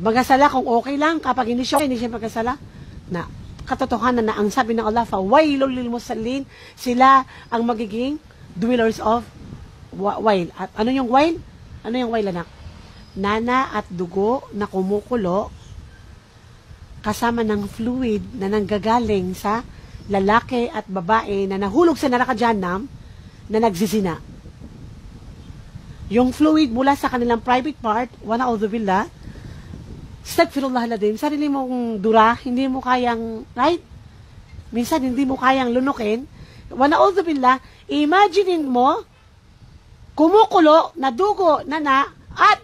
Magasala kung okay lang, kapag hindi siya magasala, na katotohanan na ang sabi ng Allah, fawailul lil musallin, sila ang magiging dwellers of wail. At ano yung wail? Ano yung wail, anak? Nana at dugo na kumukulo kasama ng fluid na nanggagaling sa lalaki at babae na nahulog sa neraka jahanam na nagsisina. Yung fluid mula sa kanilang private part, wa na'udhu billah, astagfirullah ladim, sarili mong dura, hindi mo kayang, right? Minsan hindi mo kayang lunukin. Wa na'udhu billah, imaginein mo, kumukulo, na dugo, nana, at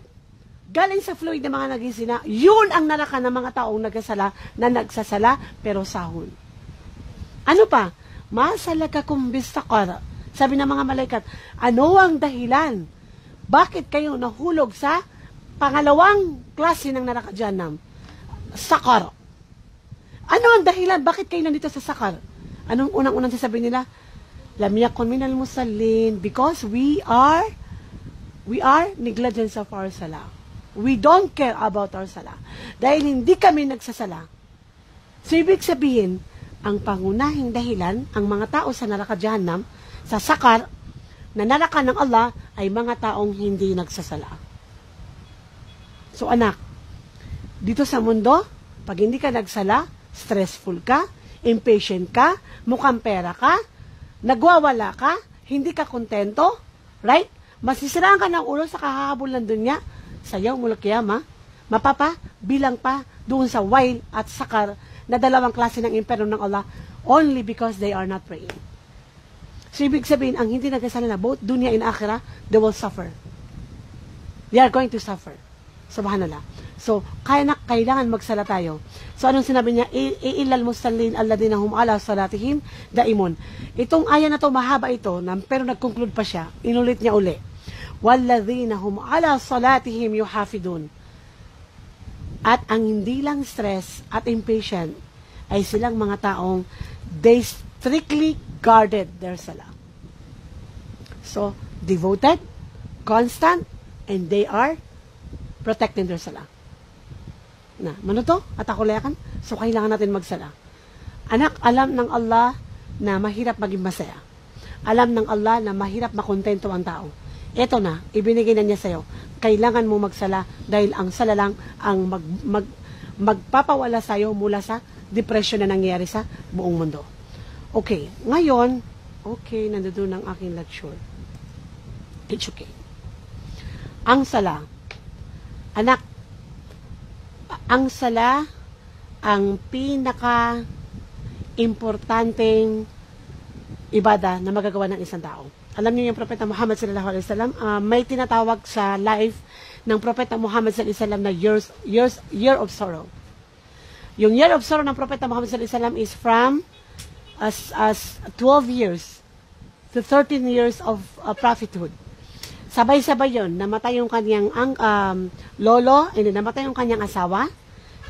galing sa fluid ng mga nagisina, yun ang naraka ng mga taong na nagsasala, pero sahon. Ano pa? Masalakakum bisaqar. Sabi ng mga malaikat, ano ang dahilan? Bakit kayo nahulog sa pangalawang klase ng neraka jahanam? Sakar. Ano ang dahilan? Bakit kayo nandito sa sakar? Anong unang-unang sasabihin nila? Lam yakun minal musallin, because we are negligence of our salah. We don't care about our salah. Dahil hindi kami nagsasala. So, ibig sabihin, ang pangunahing dahilan, ang mga tao sa neraka jahanam, sa sakar, na naraka ng Allah, ay mga taong hindi nagsasala. So, anak, dito sa mundo, pag hindi ka nagsala, stressful ka, impatient ka, mukhang pera ka, nagwawala ka, hindi ka kontento, right? Masisiraan ka ng ulo sa kahahabol ng dunya, sayaw mula kiyama, bilang pa doon sa wail at sakar na dalawang klase ng imperno ng Allah only because they are not praying. So, ibig sabihin, ang hindi nagkasala na both dunya and akhirah, they will suffer. They are going to suffer. Subhanallah. So, kailangan magsala tayo. So, anong sinabi niya? Ilal musallin alladhina hum ala salatihim daimun. Itong aya na to, mahaba ito, pero nag-conclude pa siya. Inulit niya uli. Walladhina hum ala salatihim yuhafidun. At ang hindi lang stress at impatient ay silang mga taong they strictly guarded their salah. So, devoted, constant, and they are protecting their salah. Na, ano to? At ako layakan? So, kailangan natin magsala. Anak, alam ng Allah na mahirap maging masaya. Alam ng Allah na mahirap makontento ang tao. Ito na, ibinigay na niya sa'yo. Kailangan mo magsala dahil ang sala lang ang magpapawala sa'yo mula sa depression na nangyayari sa buong mundo. Okay, ngayon, okay, nandoon ang aking lecture. It's okay. Ang sala, anak, ang sala, ang pinaka-importanteng ibada na magagawa ng isang tao. Alam niyo yung Propeta Muhammad sallallahu alaihi wasallam, may tinatawag sa life ng Propeta Muhammad sallallahu alaihi wasallam na year of sorrow. Yung year of sorrow ng Propeta Muhammad sallallahu alaihi wasallam is from as 12 years to 13 years of prophethood. Sabay-sabay yun, namatay yung kanyang lolo, and namatay yung kanyang asawa,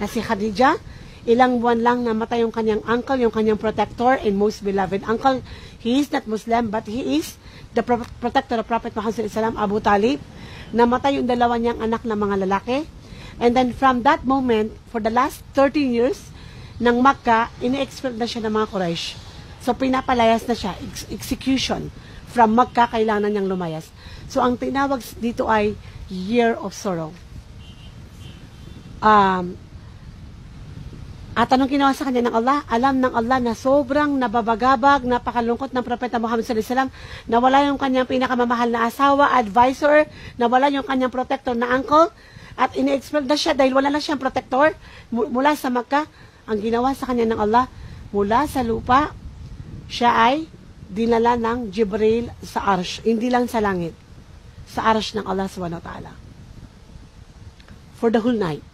na si Khadija. Ilang buwan lang namatay yung kanyang uncle, yung kanyang protector and most beloved uncle. He is not Muslim, but he is the protector of Prophet Muhammad sallallahu alaihi wasallam, Abu Talib. Namatay yung dalawa niyang anak na mga lalaki. And then from that moment, for the last 13 years, ng Makkah, ini-expel na siya ng mga Quraysh. So, pinapalayas na siya. Execution. From Makkah, kailangan niyang lumayas. So, ang tinawag dito ay Year of Sorrow. At anong ginawa sa kanya ng Allah? Alam ng Allah na sobrang nababagabag, napakalungkot ng Propeta Muhammad sallallahu alaihi wasallam, nawala yung kanyang pinakamamahal na asawa, advisor, nawala yung kanyang protector na uncle, at ini-expel na siya dahil wala na siyang protector mula sa Makkah. Ang ginawa sa kanya ng Allah, mula sa lupa, siya ay dinala ng Jibril sa arsh. Hindi lang sa langit. Sa arsh ng Allah subhanahu wa ta'ala. For the whole night.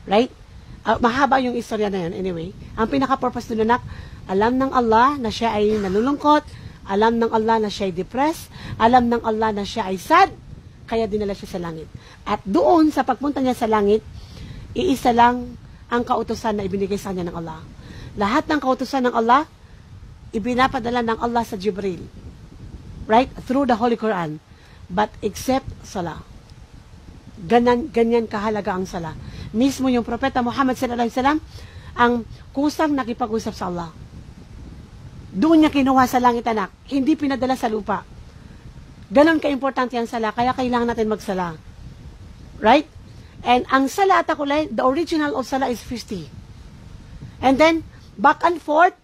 Right? Mahaba yung istorya na yan. Anyway, ang pinaka-purpose doon, anak, alam ng Allah na siya ay nalulungkot, alam ng Allah na siya ay depressed, alam ng Allah na siya ay sad, kaya dinala siya sa langit. At doon, sa pagpunta niya sa langit, iisa lang ang kautusan na ibinigay sa kanya ng Allah. Lahat ng kautusan ng Allah, ibinapadala ng Allah sa Jibril. Right? Through the Holy Quran. But except Salah. Ganyan kahalaga ang Salah. Mismo yung Propeta Muhammad sallallahu alaihi wasallam ang kusang nakipag-usap sa Allah. Doon niya kinuha sa langit, anak. Hindi pinadala sa lupa. Ganon ka-importante ang sala, kaya kailangan natin magsala. Right? And ang sala at akulay, the original of sala is 50. And then, back and forth,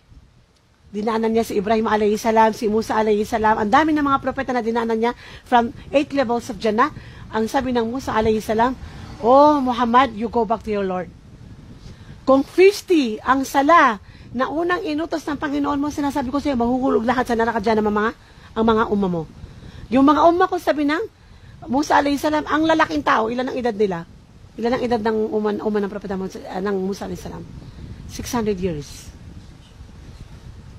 dinaanan niya si Ibrahim alayhi salam, si Musa alayhi salam. Ang dami ng mga propeta na dinaanan niya from 8 levels of Jannah. Ang sabi ng Musa alayhi salam, "Oh Muhammad, you go back to your Lord." Kung 50 ang sala na unang inutos ng Panginoon mo, sinasabi ko sa iyo, mahuhulog lahat sa neraka dyan ng ang mga umma mo. Yung mga umma ko, sabi ng Musa alayhi salam, ang lalaking tao, ilan ang edad nila? Ilan ang edad ng umma ng propeta ng Musa alayhi salam? 600 years.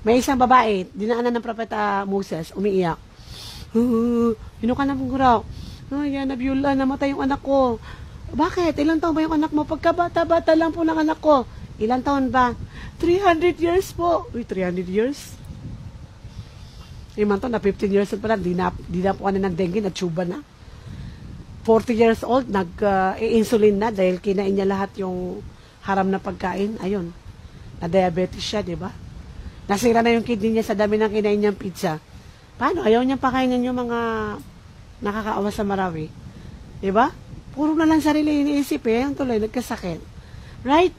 May isang babae, dinaanan ng propeta Moses, umiiyak. Hinuka na mong guraw. Ay, nabiyula, namatay yung anak ko. Bakit? Ilang taon ba yung anak mo? Pagkabata-bata lang po ng anak ko. Ilang taon ba? 300 years po. Uy, 300 years? Iman to, na 15 years old pa lang, di na po ano ng dengue, na-tuba na. 40 years old, nag-insulin na dahil kinain niya lahat yung haram na pagkain. Ayun, na-diabetes siya, di ba? Nasira na yung kidney niya sa dami ng kinain niyang pizza. Paano? Ayaw niyang pakainin yung mga nakakaawa sa Marawi. Di ba? Puro na lang sarili iniisip eh. Ang tuloy, nagkasakit. Right?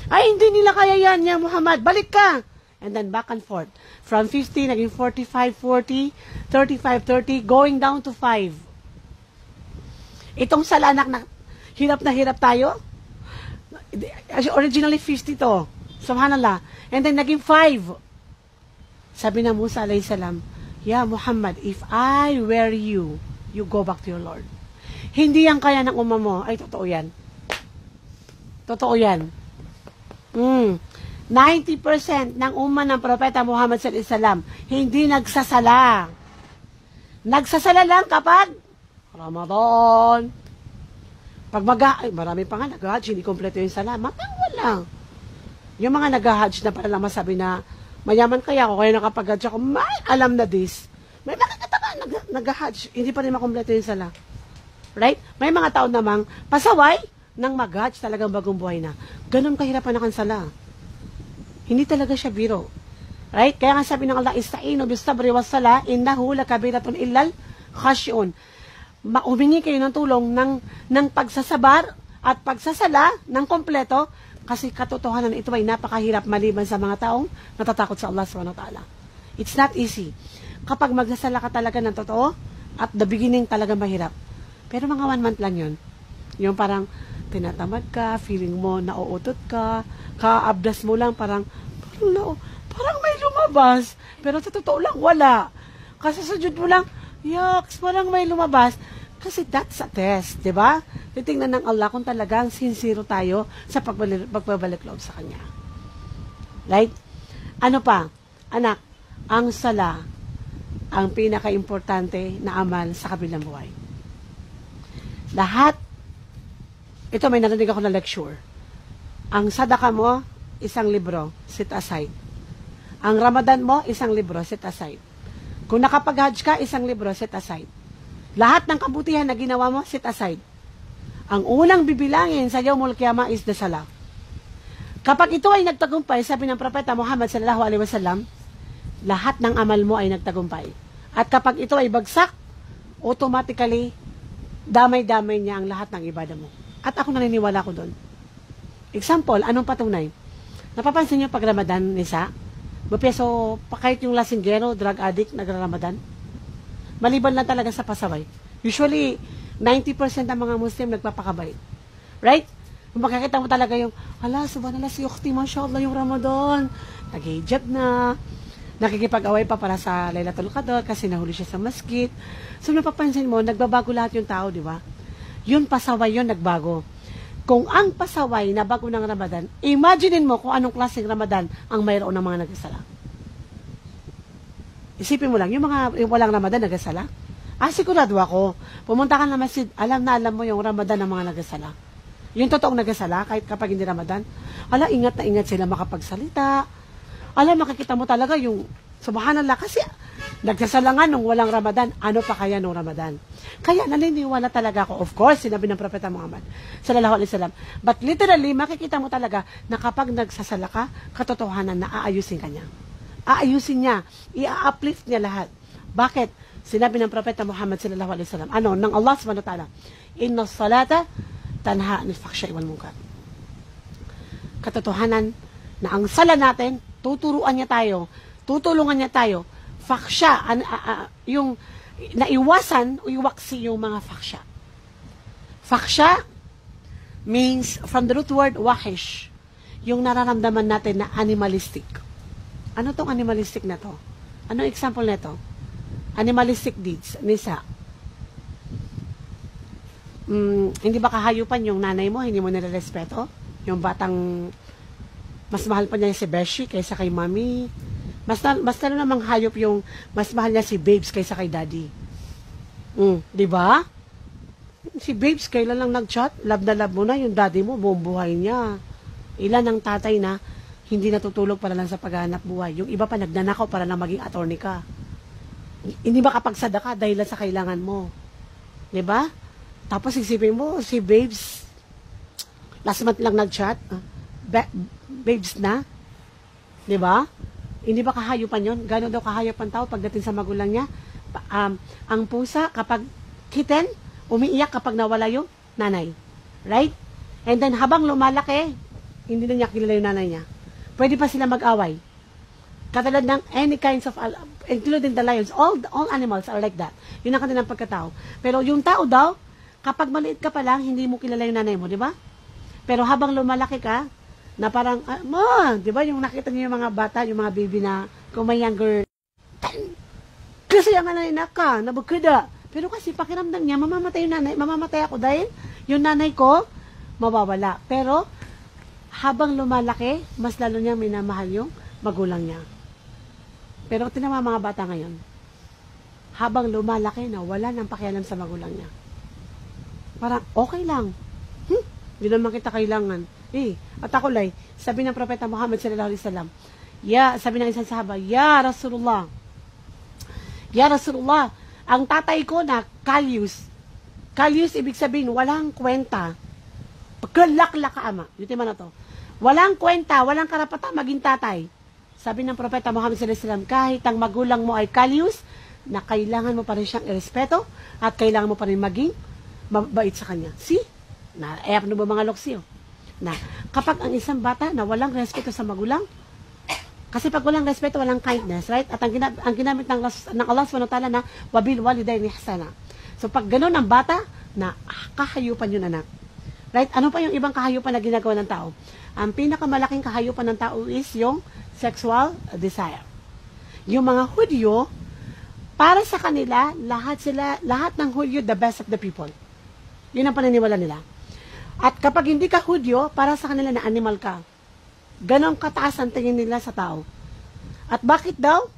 Ay, hindi nila kaya yan, ya Muhammad. Balik ka! And then back and forth. From 50, naging 45, 40, 35, 30, going down to 5. Itong salanak na hirap tayo. Originally 50 to. Subhanallah. And then naging 5. Sabi na Musa alayhi salam, "Ya Muhammad, if I were you, you go back to your Lord." Hindi yan kaya ng umma mo. Ay, totoo yan. Totoo yan. 90% ng umma ng Propeta Muhammad sallallahu alaihi wasallam hindi nagsasala. Nagsasala lang kapag Ramadan. Pag marami pa nga nag-hajj, hindi kompleto yung sala. Matangwa lang. Yung mga nag-hajj na para lang masabi na mayaman kaya ako, kaya nakapag-hajj ako, may alam na this. May makikita nag-hajj, hindi pa rin makompleto yung sala. Right? May mga tao namang pasaway ng mag-hajj, talagang bagong buhay na. Ganun kahirapan na kansala. Hindi talaga siya biro. Right? Kaya nga sabi ng Allah, "Ista'inu bis-sabri was-sala, innahu lakabiratun illal khashi'un." Humingi kayo ng tulong ng pagsasabar at pagsasala ng kompleto kasi katotohanan ito ay napakahirap maliban sa mga taong natatakot sa Allah subhanahu wa ta'ala. It's not easy. Kapag magsasala ka talaga ng totoo at the beginning talaga mahirap. Pero mga 1 month lang yun. Yung parang tinatamad ka, feeling mo nauutot ka, kaabdas mo lang, parang may lumabas. Pero sa totoo lang, wala. Kasi sa sujud mo lang, yaks, parang may lumabas. Kasi that's a test, di ba? Titingnan ng Allah kung talagang sincere tayo sa pagbabalik loob sa Kanya. Right? Ano pa? Anak, ang sala, ang pinaka-importante na amal sa kabilang buhay. Lahat, ito may narinig ako na lecture. Ang sadaka mo, isang libro, set aside. Ang Ramadan mo, isang libro, set aside. Kung nakapag-hajj ka, isang libro, set aside. Lahat ng kabutihan na ginawa mo, set aside. Ang unang bibilangin sa Yawmul Qiyamah is the salah. Kapag ito ay nagtagumpay, sabi ng Propeta Muhammad sallallahu alaihi wasallam, lahat ng amal mo ay nagtagumpay. At kapag ito ay bagsak, automatically, damay-damay niya ang lahat ng ibada mo. At ako naniniwala ko doon. Example, anong patunay? Napapansin niyo pag Ramadan, Nisa? Mapeso, kahit yung lasinggero, drug addict, nagra-Ramadan. Maliban lang talaga sa pasaway. Usually, 90% ng mga Muslim nagpapakabait. Right? Kung makikita mo talaga yung, hala, subhanallah, si Ukhti, mashallah, yung Ramadan. Nag-hijab na. Nakikipag-away pa para sa Laylatul Qadr kasi nahuli siya sa masjid. So, napapansin mo, nagbabago lahat yung tao, di ba? Yun pasaway yun, nagbago. Kung ang pasaway na bago ng Ramadan, imaginein mo kung anong klaseng Ramadan ang mayroon ng mga nagsasala. Isipin mo lang, yung walang Ramadan, nagsasala. Sigurado ako, pumunta ka na masjid, alam mo yung Ramadan ng mga nagsasala. Yung totoong nagsasala, kahit kapag hindi Ramadan, ingat na ingat sila makapagsalita. Makikita mo talaga yung, subhanallah, kasi Nagsasalangan nung walang Ramadan, ano pa kaya nung Ramadan? Kaya naniniwala talaga ako, of course, sinabi ng Propeta Muhammad sallallahu alaihi wasallam. But literally, makikita mo talaga na kapag nagsasala ka, katotohanan na aayusin ka niya. Aayusin niya, i-uplift niya lahat. Bakit? Sinabi ng Propeta Muhammad sallallahu alaihi wasallam, ano, ng Allah subhanahu wa ta'ala, inna salata tanha anil fahsya'i wal munkar. Katotohanan na ang sala natin, tuturuan niya tayo, tutulungan niya tayo, faksya, yung naiwasan o iwaksi yung mga faksya. Faksya means, from the root word, wahish, yung nararamdaman natin na animalistic. Ano tong animalistic na to? Anong example na to? Animalistic deeds, Nisa. Hindi ba kahayupan yung nanay mo, hindi mo nire-respeto? Yung batang mas mahal pa niya si Beshi kaysa kay Mami. Mas lalo namang hayop yung mas mahal niya si Babes kaysa kay Daddy. Di ba? Si Babes, kailan lang nag-chat? Love na love mo na, yung daddy mo, buong buhay niya. Ilan ang tatay na hindi natutulog para lang sa paghahanap buhay. Yung iba pa nagnanakaw para lang maging attorney ka. Hindi ba kapagsada ka dahil sa kailangan mo? Di ba? Tapos isipin mo, si Babes, last month lang nag-chat, Babes na. Di ba? Hindi ba kahayupan yon? Gano'n daw kahayupan tao pagdating sa magulang niya? Ang pusa, kapag kitten, umiiyak kapag nawala yung nanay. Right? And then, habang lumalaki, hindi na niya kilala yung nanay niya. Pwede pa sila mag-away. Katulad ng any kinds of, including the lions, all animals are like that. Yun ang kanilang pagkatao. Pero yung tao daw, kapag maliit ka pa lang, hindi mo kilala yung nanay mo, di ba? Pero habang lumalaki ka, na parang, di ba, yung nakita niyo yung mga bata, yung mga baby na, kung may younger, kasi ang nanay na ka, nabukida. Pero kasi pakiramdam niya, mamamatay yung nanay, mamamatay ako dahil yung nanay ko, mawawala. Pero, habang lumalaki, mas lalo niya minamahal yung magulang niya. Pero tinama mga bata ngayon, habang lumalaki na wala nang pakialam sa magulang niya. Parang, okay lang. Hindi naman kita kailangan. At ako lay, sabi ng Propeta Muhammad sallallahu alaihi wasallam, sabi ng isang sahaba, Ya Rasulullah, ang tatay ko na Kalyus, ibig sabihin, walang kwenta. Pagkalak-lak ka ama. Yung tema na to. Walang kwenta, walang karapatan maging tatay. Sabi ng Propeta Muhammad sallallahu alaihi wasallam, kahit ang magulang mo ay Kalyus, na kailangan mo pa rin siyang irespeto, at kailangan mo pa rin maging mabait sa kanya. See? Ano ba mga loksyo? Na kapag ang isang bata na walang respeto sa magulang, kasi pag walang respeto, walang kindness, right? At ang ginamit ng Allah subhanahu wa ta'ala na wabil walidayni ihsana. So pag ganun ang bata, na kahayupan yun anak. Right? Ano pa yung ibang kahayupan na ginagawa ng tao? Ang pinakamalaking kahayupan ng tao is yung sexual desire. Yung mga Hudyo, para sa kanila, lahat ng Hudyo, the best of the people. Yun ang paniniwala nila. At kapag hindi ka Hudyo, para sa kanila na animal ka. Ganon kataas ang tingin nila sa tao. At bakit daw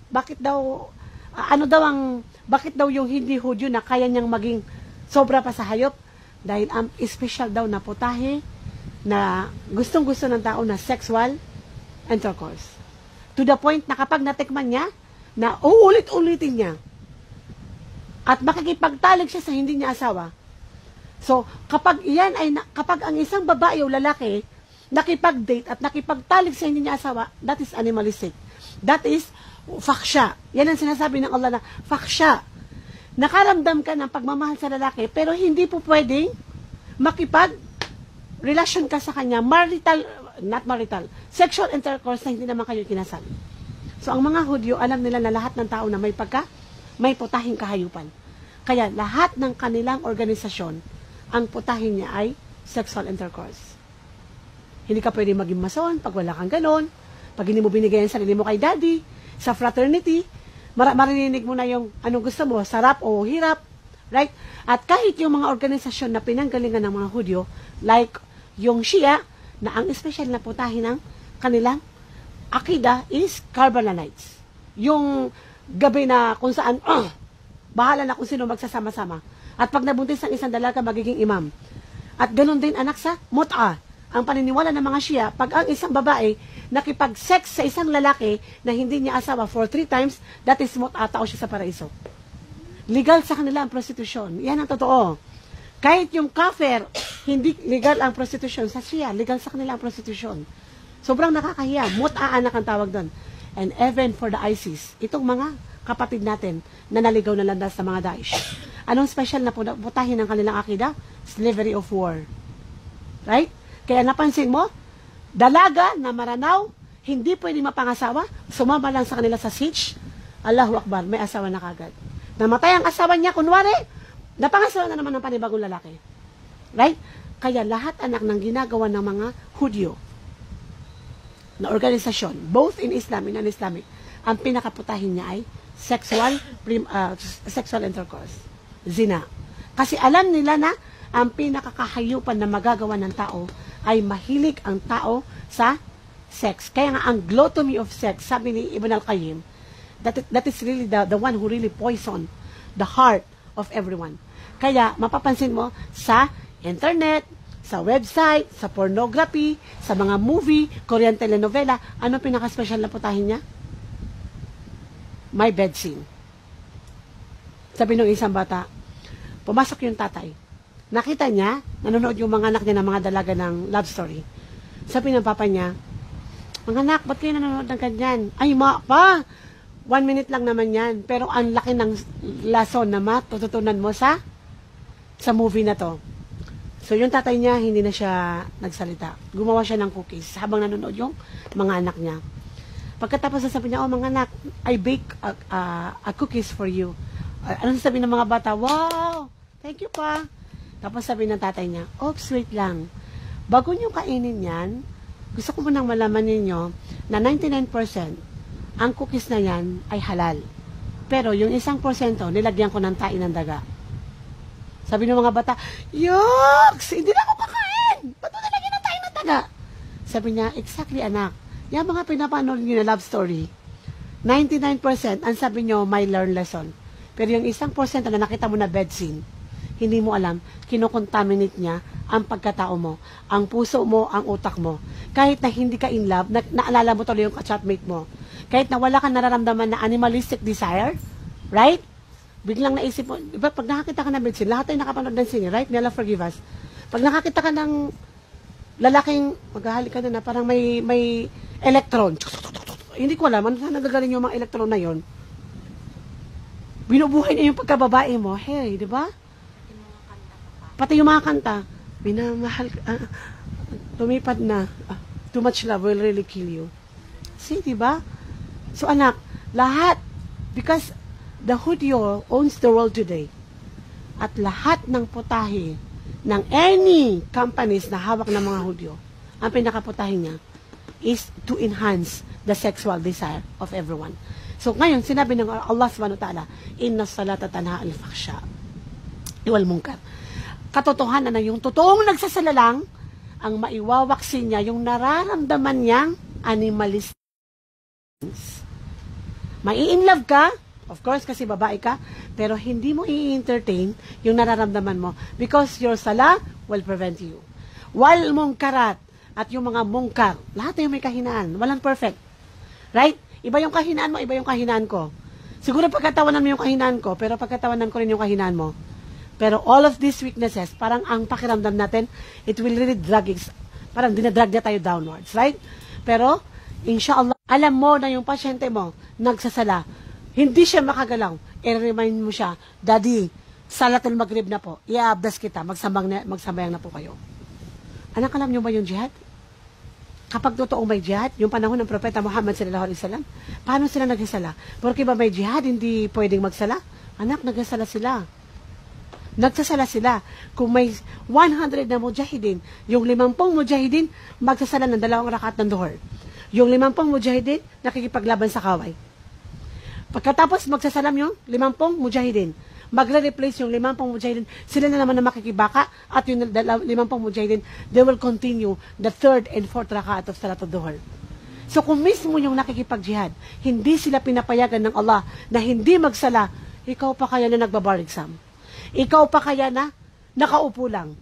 yung hindi Hudyo na kaya niyang maging sobra pa sa hayop? Dahil ang special daw na putahe na gustong-gusto ng tao na sexual intercourse. To the point na kapag natikman niya, na uulit-ulitin niya. At makikipagtalig siya sa hindi niya asawa. So, kapag ang isang babae o lalaki nakipag-date at nakipagtalik sa hindi niya asawa, that is animalistic. That is faksya. Yan ang sinasabi ng Allah na faksya. Nakaramdam ka ng pagmamahal sa lalaki, pero hindi po pwedeng makipag-relasyon ka sa kanya, sexual intercourse na hindi naman kayo kinasal. So, ang mga Hudyo, alam nila na lahat ng tao na may putahing kahayupan. Kaya, lahat ng kanilang organisasyon, ang putahin niya ay sexual intercourse. Hindi ka pwede maging mason pag wala kang ganon. Pag hindi mo binigay ang sarili mo kay daddy, sa fraternity, marinig mo na yung anong gusto mo, sarap o hirap. Right? At kahit yung mga organisasyon na pinanggalingan ng mga Hudyo, like yung Shia, na ang special na putahin ng kanilang akida is Carbonanites. Yung gabi na kung saan, bahala na kung sino magsasama-sama. At pag nabuntis ang isang dalaga, magiging imam. At ganun din anak sa mut'a. ang paniniwala ng mga Shia, pag ang isang babae nakipag-sex sa isang lalaki na hindi niya asawa for 3 times, that is tao siya sa paraiso. Legal sa kanila ang prostitution. Yan ang totoo. Kahit yung kafir, hindi legal ang prostitution. Sa Shia, legal sa kanila ang prostitution. Sobrang nakakahiya. Mut'aanak ang tawag doon. And even for the ISIS, itong mga kapatid natin na naligaw na landas sa mga Daesh. Anong special na putahin ng kanilang akida? Slavery of war. Right? Kaya napansin mo, dalaga na maranaw, hindi pwede mapangasawa, sumama lang sa kanila sa siege, Allahu Akbar, may asawa na kagad. Namatay ang asawa niya, kunwari, napangasawa na naman ng panibagong lalaki. Right? Kaya lahat anak ng ginagawa ng mga Hudyo na organisasyon, both in Islam and non-Islamic, ang pinakaputahin niya ay sexual intercourse. Zina. Kasi alam nila na ang pinakakahayupan na magagawa ng tao ay mahilig ang tao sa sex. Kaya nga ang gluttony of sex, sabi ni Ibn al-Qayyim, that is really the one who really poison the heart of everyone. Kaya mapapansin mo sa internet, sa website, sa pornography, sa mga movie, Korean telenovela, ano pinaka-special na putahin niya? May bed scene. Sabi ng isang bata, pumasok yung tatay. Nakita niya, nanonood yung mga anak niya ng mga dalaga ng love story. Sabi ng papa niya, mga anak, ba't kayo nanonood ng ganyan? Ay, pa! 1 minute lang naman yan. Pero ang laki ng lason na matututunan mo sa movie na to. So, yung tatay niya, hindi na siya nagsalita. Gumawa siya ng cookies habang nanonood yung mga anak niya. Pagkatapos sabi niya, oh mga anak, I bake a cookies for you. Ano sabi ng mga bata? Wow! Thank you pa. Tapos sabi ng tatay niya, oops, wait lang. Bago niyo kainin yan, gusto ko munang malaman ninyo na 99% ang cookies na yan ay halal. Pero yung 1% nilagyan ko ng tain ng daga. Sabi ng mga bata, yucks! Hindi na ako kakain! Ba't mo nilagyan ng tain ng daga? Sabi niya, exactly anak. Yung mga pinapanood niyo na love story, 99% ang sabi niyo may learn lesson. Pero yung 1% na nakita mo na bed scene, hindi mo alam, kinokontaminate niya ang pagkatao mo, ang puso mo, ang utak mo. Kahit na hindi ka in love, naalala mo tuloy yung chatmate mo. Kahit na wala kang nararamdaman na animalistic desire, right? Biglang naisip mo, diba, pag nakakita ka ng bed scene, lahat tayo nakapanood ng scene, right? May Allah forgive us. Pag nakakita ka ng lalaking, maghahalik ka na parang may electron. Hindi ko alam, ano saan nagagaling yung mga electron na yon? Binubuhay niya yung pagkababae mo. Hey, di ba? Pati yung mga kanta, minamahal, tumipad na, too much love will really kill you. See, di ba? So anak, lahat, because the Hudyo owns the world today, at lahat ng putahe ng any companies na hawak ng mga Hudyo, ang pinakaputahe niya is to enhance the sexual desire of everyone. So ngayon, sinabi ng Allah subhanahu wa ta'ala, inna salata tanha al-fakhsha wal munkar. Katotohanan na yung totoong nagsasalalang, ang maiwawaksin niya yung nararamdaman niyang animalistic. Mai-inlove ka, of course kasi babae ka, pero hindi mo i-entertain yung nararamdaman mo because your salah will prevent you. Wal munkarat at yung mga mungkar, lahat yung may kahinaan, walang perfect. Right? Iba yung kahinaan mo, iba yung kahinaan ko. Siguro pagkatawanan mo yung kahinaan ko, pero pagkatawanan ko rin yung kahinaan mo. Pero all of these weaknesses, parang ang pakiramdam natin, it will really parang dinadrag niya tayo downwards, right? Pero, inshallah, alam mo na yung pasyente mo, nagsasala, hindi siya makagalaw, i-remind mo siya, Daddy, salatul maghrib na po, i-abdas kita, magsambayang na po kayo. Anak, alam niyo ba yung jihad? Kapag totoong may jihad, yung panahon ng Propeta Muhammad sallallahu alaihi wasallam, paano sila nagsasala? Porque ba may jihad, hindi pwedeng magsala? Anak, nagsasala sila. Nagsasala sila. Kung may 100 na mujahidin, yung 50 mujahidin, magsasala ng 2 rakat ng duhur. Yung 50 mujahidin, nakikipaglaban sa kaway. Pagkatapos magsasalam yung 50 mujahidin, magre-replace yung 50 mujahidin, sila na naman na makikibaka, at yung 50 mujahidin, they will continue the 3rd and 4th rakat of Salat al-Duhur. So kung mismo yung nakikipag-jihad, hindi sila pinapayagan ng Allah na hindi magsala, ikaw pa kaya na nagbabar exam? Ikaw pa kaya na nakaupo lang?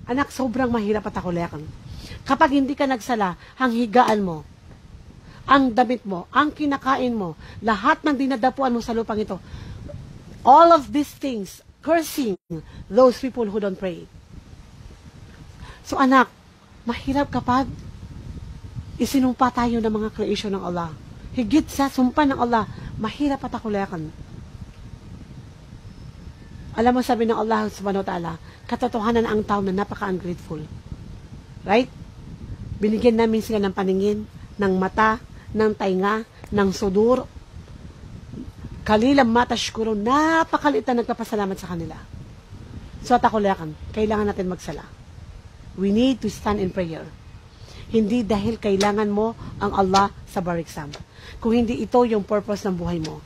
Anak, sobrang mahirap at akulekan. Kapag hindi ka nagsala, ang higaan mo, ang damit mo, ang kinakain mo, lahat ng dinadapuan mo sa lupang ito, all of these things, cursing those people who don't pray. So anak, mahirap kapag isinumpa tayo ng mga creation ng Allah. Higit sa sumpa ng Allah, mahirap at akulakan. Alam mo, sabi ng Allah subhanahu wa ta'ala, katotohanan ang tao na napaka-ungrateful. Right? Binigyan namin sila ng paningin, ng mata, ng tainga, ng sudur. Kalilang mata shukuro, napakaliit na nagpapasalamat sa kanila. So at akulakan, kailangan natin magsala. We need to stand in prayer. Hindi dahil kailangan mo ang Allah sa bar exam. Kung hindi ito yung purpose ng buhay mo.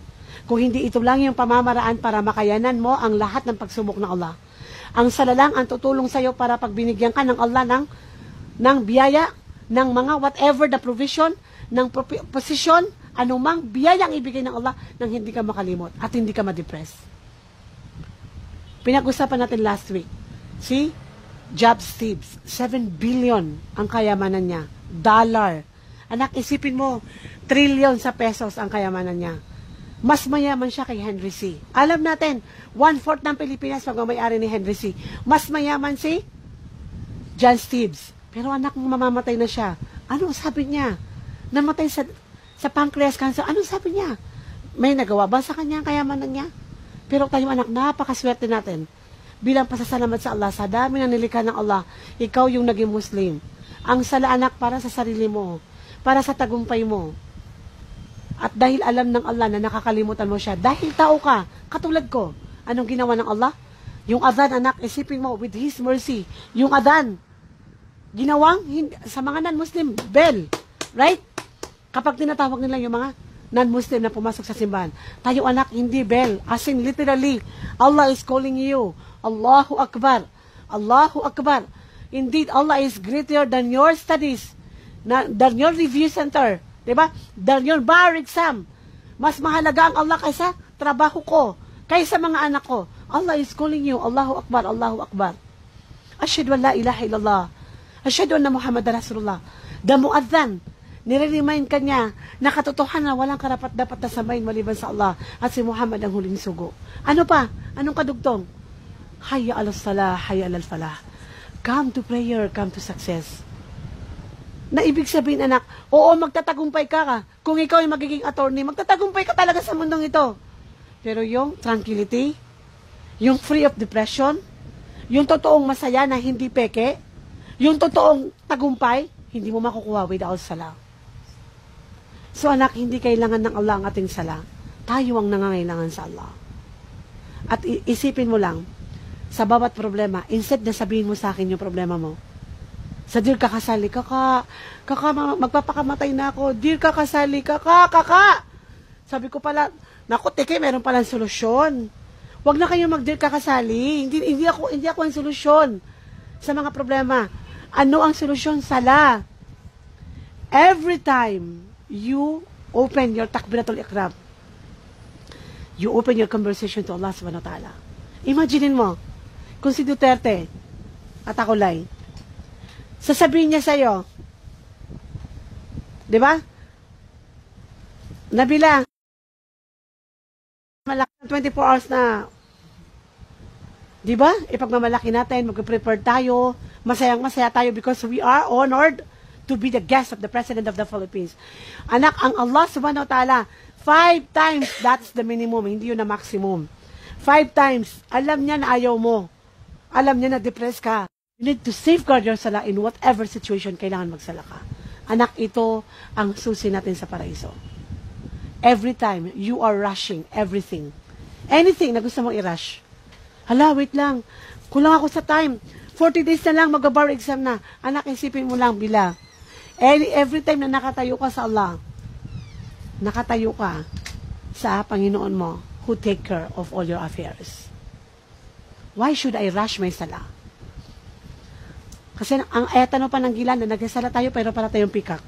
Kung hindi ito lang yung pamamaraan para makayanan mo ang lahat ng pagsubok ng Allah. Ang sala lang ang tutulong sa'yo para pagbinigyan ka ng Allah ng biyaya, ng mga whatever the provision, ng posisyon, anumang biyaya ang ibigay ng Allah nang hindi ka makalimot at hindi ka ma-depress. Pinag-usapan natin last week. See? Job Steve, 7 billion ang kayamanan niya. Dollar. Anak, isipin mo, trillion sa pesos ang kayamanan niya. Mas mayaman siya kay Henry C. Alam natin, 1/4 ng Pilipinas pagmamayari ni Henry C. Mas mayaman si John Steves. Pero anak, mamamatay na siya. Ano sabi niya? Namatay sa pancreas cancer. Ano sabi niya? May nagawa ba sa kanya ang kayamanan niya? Pero tayo anak, napakaswerte natin. Bilang pasasalamat sa Allah, sa dami ng nilikha ng Allah, ikaw yung naging Muslim. Ang sala anak para sa sarili mo, para sa tagumpay mo. At dahil alam ng Allah na nakakalimutan mo siya, dahil tao ka, katulad ko, anong ginawa ng Allah? Yung adhan, anak, isipin mo, with His mercy, yung adhan, ginawang, sa mga non-Muslim, bell, right? Kapag tinatawag nila yung mga non-Muslim na pumasok sa simbahan, tayo anak, hindi bell, as in literally, Allah is calling you, Allahu Akbar, Allahu Akbar. Indeed, Allah is greater than your studies, than your review center, diba? Than your bar exam. Mas mahalaga ang Allah kaysa trabaho ko, kaysa mga anak ko. Allah is calling you, Allahu Akbar, Allahu Akbar. Asyhadu an la ilaha illallah. Asyhadu anna Muhammad Rasulullah. The muadhan, nire-remind ka niya na katotohanan na walang karapat-dapat na samayin maliban sa Allah at si Muhammad ang huling sugo. Ano pa? Anong kadugtong? Hayya ala salah, hayya ala falah. Come to prayer, come to success. Na ibig sabihin, anak, oo, magtatagumpay ka. Kung ikaw ay magiging attorney, magtatagumpay ka talaga sa mundong ito. Pero yung tranquility, yung free of depression, yung totoong masaya na hindi peke, yung totoong tagumpay, hindi mo makukuha without salah. So anak, hindi kailangan ng Allah ang ating sala. Tayo ang nangangailangan sa Allah. At isipin mo lang, sa bawat problema, instead na sabihin mo sa akin yung problema mo, sa dear kakasali, kaka, magpapakamatay na ako, dear kakasali, kaka. Sabi ko pala, naku, teke, meron palang solusyon. Huwag na kayong mag-dear kakasali. Hindi ako ang solusyon sa mga problema. Ano ang solusyon? Sala. Every time you open your takbiratul ikram, you open your conversation to Allah subhanahu wa ta'ala. Imaginin mo, kung si Duterte at ako lang, sasabihin niya sa'yo, di ba? Nabila, malaki 24 hours na, di ba? Ipagmamalaki natin, mag-prepare tayo, masayang-masaya tayo because we are honored to be the guest of the President of the Philippines. Anak, ang Allah subhanahu wa ta'ala, 5 times, that's the minimum, hindi yun na maximum. 5 times, alam niya na ayaw mo. Alam niya na depressed ka. You need to safeguard your sala in whatever situation kailangan magsala ka. Anak, ito ang susi natin sa paraiso. Every time you are rushing everything, anything na gusto mong i-rush. Hala, wait lang. Kulang ako sa time. 40 days na lang, mag-bar exam na. Anak, isipin mo lang, bila. Every time na nakatayo ka sa Allah, nakatayo ka sa Panginoon mo, who take care of all your affairs. Why should I rush my sala? Kasi ang etano pa ng gilan na nagsasala tayo pero para tayong pikak.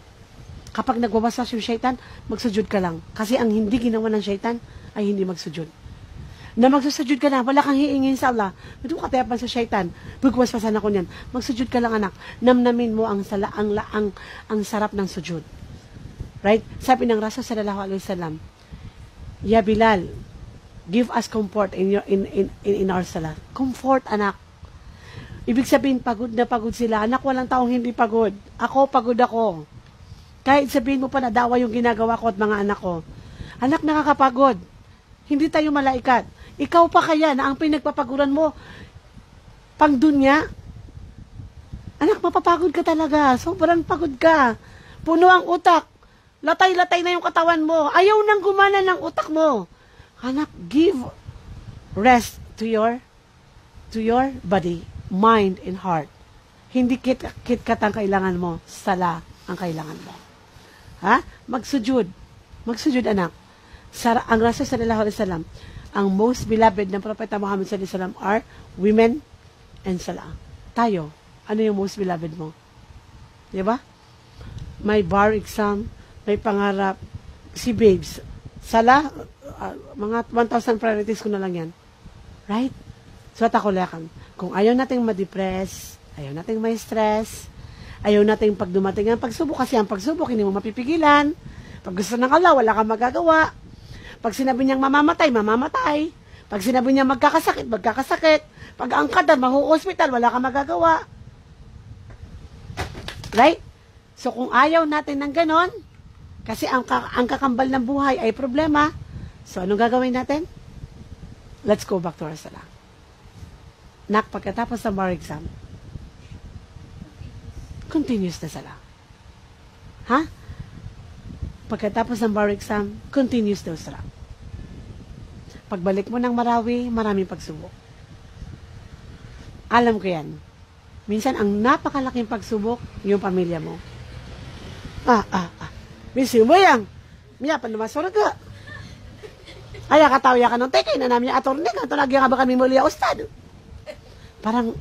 Kapag nagwawaswas yung syaitan, magsujud ka lang. Kasi ang hindi ginawa ng syaitan ay hindi magsujud. Na magsusujud ka na, wala kang hiingin sa Allah. Ito katayapan sa syaitan. Pagkuwaspasan ako niyan. Magsujud ka lang, anak. Namnamin mo ang sarap ng sujud. Right? Sabi ng Rasul sallallahu alaihi wasallam, Ya Bilal, give us comfort in our salah. Comfort, anak. Ibig sabihin, pagod na pagod sila. Anak, walang taong hindi pagod. Ako, pagod ako. Kahit sabihin mo pa na dawa yung ginagawa ko at mga anak ko. Anak, nakakapagod. Hindi tayo malaikat. Ikaw pa kaya na ang pinagpapaguran mo pang dunya? Anak, mapapagod ka talaga. Sobrang pagod ka. Puno ang utak. Latay-latay na yung katawan mo. Ayaw nang gumana ng utak mo. Anak, give rest to your body, mind, and heart. Hindi kit-kat ang kailangan mo. Sala ang kailangan mo. Ha? Magsujud. Magsujud, anak. Ang Rasul sallallahu alaihi wasallam, ang most beloved ng Propeta Muhammad sallallahu alaihi wasallam are women and salah. Tayo, ano yung most beloved mo? Di ba? May bar exam, may pangarap, si babes, salah, mga 1,000 priorities ko na lang yan. Right? So, takulakan. Kung ayaw nating ma-depress, ayaw nating may stress, ayaw nating pag dumating ang pagsubok, kasi ang pagsubok, hindi mo mapipigilan. Pag gusto ng Allah, wala kang magagawa. Pag sinabi niyang mamamatay, mamamatay. Pag sinabi niyang magkakasakit, magkakasakit. Pag angkadar, mahu-hospital, wala kang magagawa. Right? So, kung ayaw natin ng ganon, kasi ang kakambal ng buhay ay problema, so, anong gagawin natin? Let's go back to our salah. Nak, pagkatapos ng bar exam, continuous na salah. Ha? Pagkatapos ng bar exam, continuous na salah. Pagbalik mo ng Marawi, maraming pagsubok. Alam ko yan. Minsan, ang napakalaking pagsubok, yung pamilya mo. Misi mo yan. Miya, panumasura ka. Ay, katawya ka ng tekay na namin yung attorney ka. Ito nagyan ka ba kami muli ustad? Parang,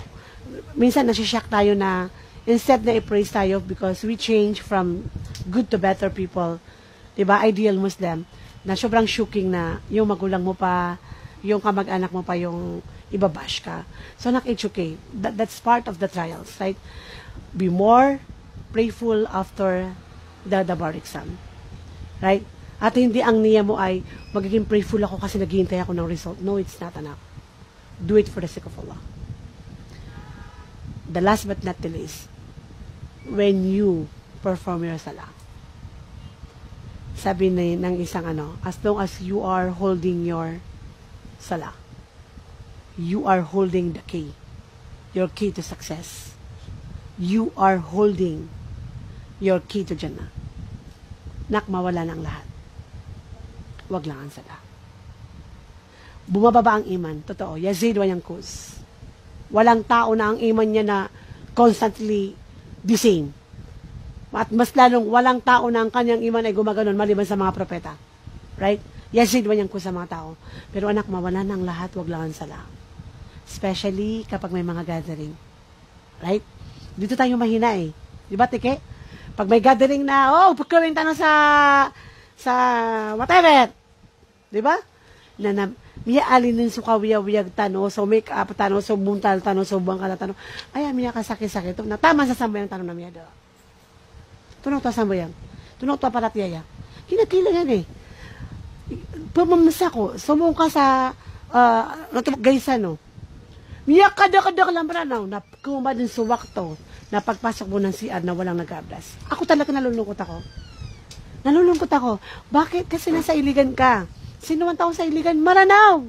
minsan nasishock tayo na instead na i-praise tayo because we change from good to better people. Diba? Ideal Muslim. Na sobrang shocking na yung magulang mo pa, yung kamag-anak mo pa yung ibabash ka. So, it's okay. That's part of the trials, right? Be more prayerful after the bar exam. Right? At hindi ang niya mo ay magiging prayerful ako kasi naghihintay ako ng result. No, it's not enough. Do it for the sake of Allah. The last but not the least, when you perform your salah, sabi ng isang as long as you are holding your salah, you are holding the key, your key to success. You are holding your key to Jannah. Nak, mawala ng lahat. Wag lang ang salah. Bumababa ang iman. Totoo. Yazid wa yankus. Walang tao na ang iman niya na constantly the same. At mas lalong walang tao na ang kanyang iman ay gumaganon maliban sa mga propeta. Right? Yazid man yan ko sa mga tao. Pero anak, mawala ng lahat, wag lang ang sala. Especially kapag may mga gathering. Right? Dito tayo mahina eh. Di ba, Tike? Pag may gathering na, pagkawin tanong sa whatever. Di ba? Miya alinin so kawiyag tano, so make up tano, so buntal tano, so bangkala tano. Ay, miya kasakit-sakit. Na tama sa sambayang tano na miya do. Tunok to sambayang. Tunok to paratiyaya. Kinakila yan eh. Pumamasa ko, sumong ka sa gaysa no. Miya kada-kada lang branaw na kuma din sa wakto na pagpasok mo ng CR na walang nag-ablas. Ako talaga nalulungkot ako. Nalulungkot ako. Bakit? Kasi nasa Iligan ka. Sino man tao sa Iligan? Maranaw.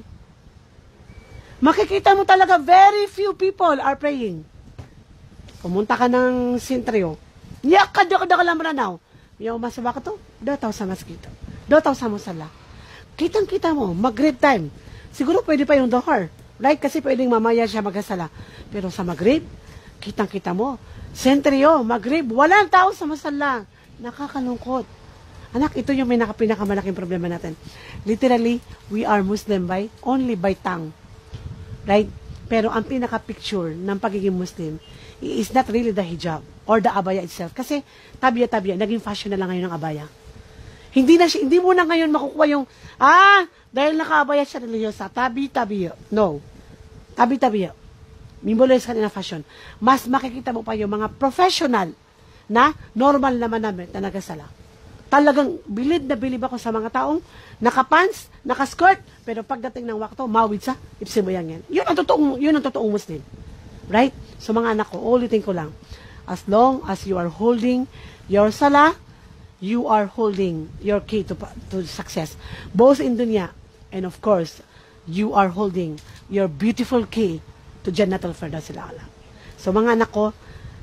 Makikita mo talaga very few people are praying. Pumunta ka ng Sintrio. Niya kada-kada lang branaw. Miya umasaba ka to? Dataw sa maskito. Dataw sa musala. Kitang-kita mo, Maghrib time. Siguro pwede pa yung Dohar. Right? Kasi pwedeng mamaya siya magkasala. Pero sa Maghrib, kitang-kita mo. Sentrio, Maghrib, walang tao sa masala. Nakakalungkot. Anak, ito yung pinakamalaking problema natin. Literally, we are Muslim only by tongue. Right? Pero ang pinaka-picture ng pagiging Muslim is not really the hijab or the abaya itself. Kasi tabya-tabya, naging fashion na lang ngayon ng abaya. Hindi mo na ngayon makukuha yung, dahil nakabaya siya religyosa, tabi-tabi. No. Tabi-tabi. Mimbolis ka na fashion. Mas makikita mo pa yung mga professional na normal naman namin na nagasala. Talagang bilid na bilib ako sa mga taong nakapants, nakaskirt, pero pagdating ng wakto, mawid sa, ipsin mo yan. Yun ang totoong Muslim. Right? So mga anak ko, ulitin ko lang, as long as you are holding your salah, you are holding your key to success. Both in dunya, and of course, you are holding your beautiful key to Jannatul Firdaus al-A'la. So mga anak ko,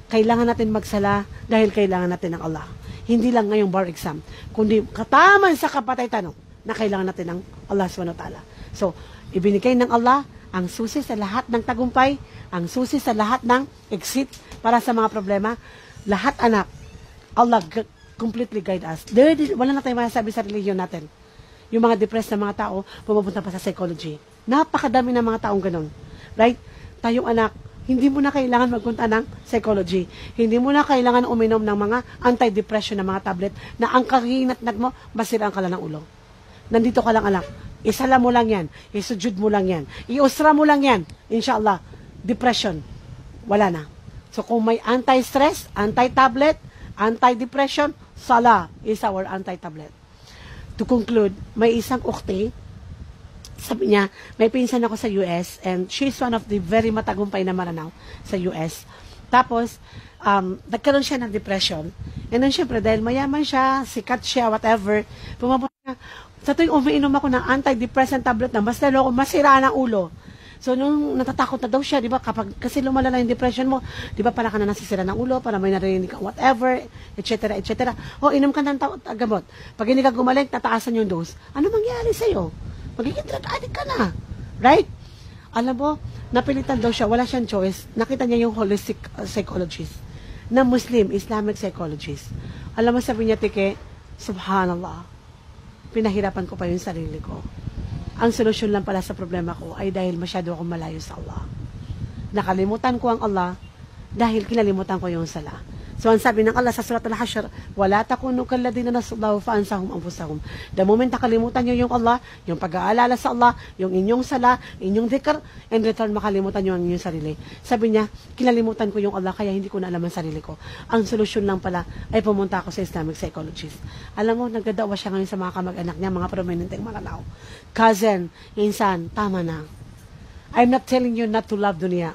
kailangan natin magsala dahil kailangan natin ng Allah. Hindi lang ngayong bar exam, kundi kataman sa kapatay tanong na kailangan natin ng Allah subhanahu wa ta'ala. So, ibinigay ng Allah ang susi sa lahat ng tagumpay, ang susi sa lahat ng exit para sa mga problema. Lahat anak, Allah completely guide us. Wala na tayong masasabi sa religion natin. Yung mga depressed na mga tao, pumapunta pa sa psychology. Napakadami ng mga taong ganun. Right? Tayong anak, hindi mo na kailangan magpunta ng psychology. Hindi mo na kailangan uminom ng mga anti-depression na mga tablet na ang kahinat-nat mo, masiraan ka lang ng ulo. Nandito ka lang anak. Isala mo lang yan. Isujud mo lang yan. Iusra mo lang yan. Inshallah, depression, wala na. So kung may anti-stress, anti-tablet, anti-depression, Salah is our anti-tablet. To conclude, may isang ukhti, sabi niya, may pinsan ako sa US and she's one of the very matagumpay na mananaw sa US. Tapos, nagkaroon siya ng depression. And then, syempre, dahil mayaman siya, sikat siya, whatever, pumapunta niya, sa tuwing umiinom ako ng antidepressant tablet na mas lalo ako masiraan ang ulo. So, nung natatakot na daw siya, di ba, kasi lumalala yung depression mo, di ba, para ka na nasisira ng ulo, para may narinig ka, whatever, etc., etc. O, inom ka ng gamot. Pag hindi ka gumaling, tataasan yung dose. Ano mangyari sa'yo? Magiging drug addict ka na. Right? Alam mo, napilitan daw siya, wala siyang choice. Nakita niya yung holistic psychologist, na Muslim, Islamic psychologist. Alam mo, sabi niya, Tike, subhanallah, pinahirapan ko pa yung sarili ko. Ang solusyon lang pala sa problema ko ay dahil masyado akong malayo sa Allah. Nakalimutan ko ang Allah dahil kinalimutan ko yung sala. So, ang sabi ng Allah sa Surat Al-Hashr, wala takunu kalladina nasallahu faansahum anfusahum. The moment nakalimutan nyo yung Allah, yung pag-aalala sa Allah, yung inyong sala, inyong dhikr, in return makalimutan nyo ang inyong sarili. Sabi niya, kinalimutan ko yung Allah kaya hindi ko na alam ang sarili ko. Ang solusyon lang pala ay pumunta ako sa Islamic psychologist. Alam mo, nagdadawa siya ngayon sa mga kamag-anak niya, mga prominenteng mananaw. Cousin, insan, tama na. I'm not telling you not to love dunya,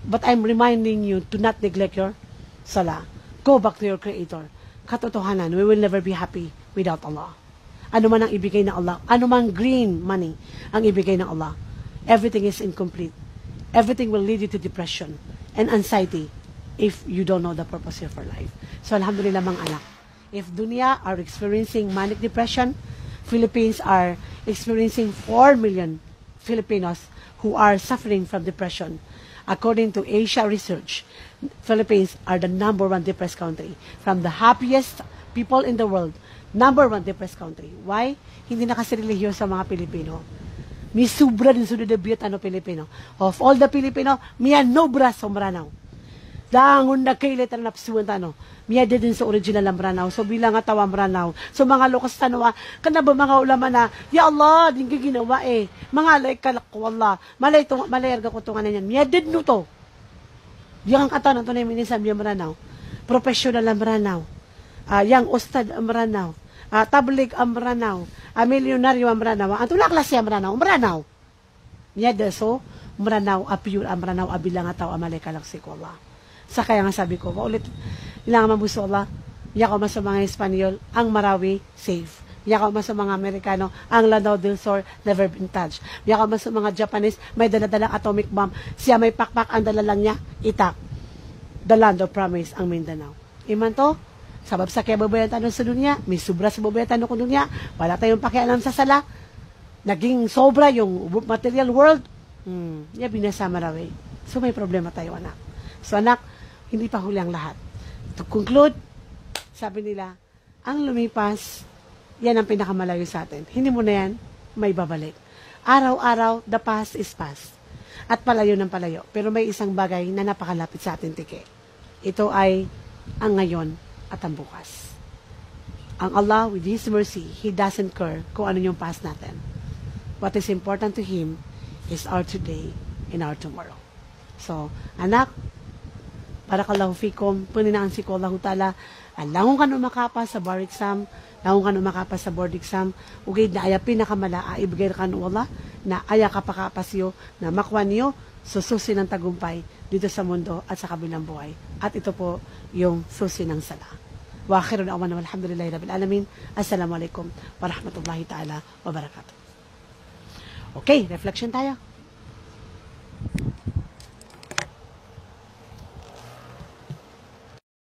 but I'm reminding you to not neglect your salah. Go back to your Creator. Katotohanan, we will never be happy without Allah. Ano man ang ibigay ng Allah, ano man green money ang ibigay ng Allah, everything is incomplete. Everything will lead you to depression and anxiety if you don't know the purpose of your life. So, alhamdulillah mga anak, if dunya are experiencing manic depression, Philippines are experiencing 4 million Filipinos who are suffering from depression. According to Asia Research, Philippines are the #1 depressed country. From the happiest people in the world, #1 depressed country. Why? Hindi nakasirelihiyo sa mga Pilipino. Mi subra din sudo debut Pilipino. Of all the Filipino, miya nobra sombranaw. Dangon na kailit ang napsuwan tano. Miya din sa original ang branaw. So bilang nga tawang branaw. So mga lokas tanawa, kana ba mga ulama na, ya Allah, din ginawa eh. Mga alay kalako Allah. Malay erga ko tungan yan. Miya din no to. Yang ang katanan to na yung minisam yung branaw. Professional ang branaw. Yang ustad ang branaw. Tablig ang branaw. Milyonaryo ang branaw. Ang tulak klase ang branaw. Ang branaw. Miya de so, branaw, pure ang branaw, bilang nga tao, amalay kalaksi ko Allah. Sa kaya nga sabi ko, ulit, ilang mabuso Allah, yako mas sa mga Espanyol, ang Marawi, safe. Yako mas sa mga Amerikano, ang Lanao del Sur, never been touched. Yako mas sa mga Japanese, may daladalang atomic bomb. Siya may pakpak, ang dala lang niya, itak. The land of promise, ang Mindanao. Iman to, sabab sa kaya babayatan sa dunya, may sobra sa babayatan ko dunya, wala tayong pakialam sa sala, naging sobra yung material world, binasa Marawi. So may problema tayo, anak. So anak, hindi pa huli ang lahat. To conclude, sabi nila, ang lumipas, yan ang pinakamalayo sa atin. Hindi mo na yan, may babalik. Araw-araw, the past is past. At palayo ng palayo. Pero may isang bagay na napakalapit sa atin, Tike. Ito ay ang ngayon at ang bukas. ang Allah, with His mercy, He doesn't care kung ano yung past natin. What is important to Him is our today and our tomorrow. So, anak, barakallahu fikum, puninaan si ko Allah Ta'ala, alangon ka no makapa sa bar exam, langon ka no makapa sa board exam, ugay na aya pinakamala, aibigay ka no Allah, na aya kapakapasyo, na makwa niyo, sususi ng tagumpay dito sa mundo at sa kabilang buhay. At ito po yung susi ng sala. Wa akhirun awan walhamdulillahi rabbil alamin. Assalamualaikum warahmatullahi ta'ala wabarakatuh. Okay, reflection tayo.